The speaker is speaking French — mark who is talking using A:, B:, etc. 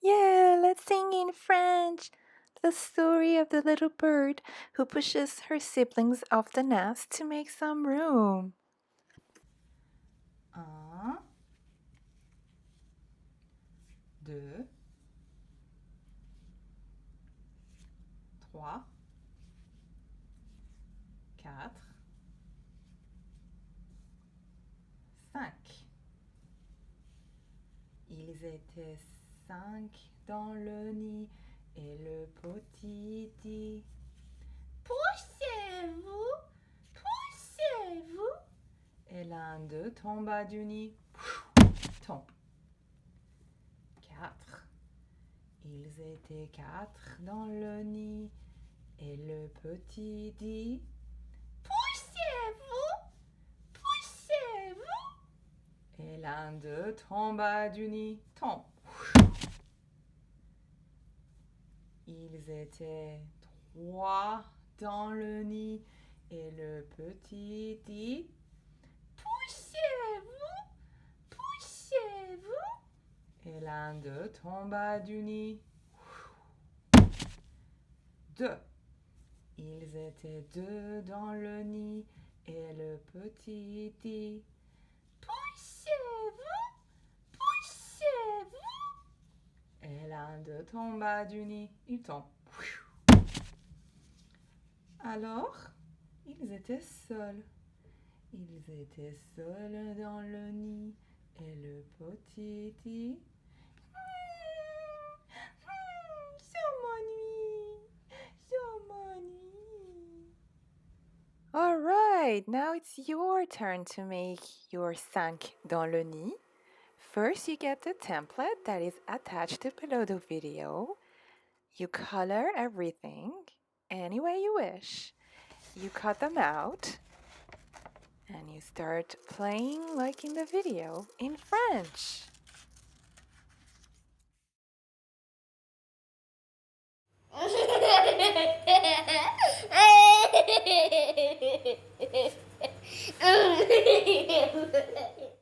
A: Yeah, let's sing in French. The story of the little bird who pushes her siblings off the nest to make some room. Un, deux, trois, quatre, cinq. Ils étaient 5 dans le nid et le petit dit: Poussez-vous, poussez-vous. Et l'un d'eux tomba du nid. Tombe. 4. Ils étaient 4 dans le nid et le petit dit: Poussez-vous, poussez-vous. Et l'un d'eux tomba du nid. Tombe. Ils étaient 3 dans le nid et le petit dit: Poussez-vous, poussez-vous. Et l'un d'eux tomba du nid. 2. Ils étaient 2 dans le nid et le petit dit: Poussez-vous, poussez-vous. Et l'un d'eux tomba du nid. Il tombe. Alors, ils étaient seuls. Ils étaient seuls dans le nid et le petit dit: Je m'ennuie, je m'ennuie. All right, now it's your turn to make your cinq dans le nid. First, you get the template that is attached below the video. You color everything any way you wish. You cut them out and you start playing like in the video in French.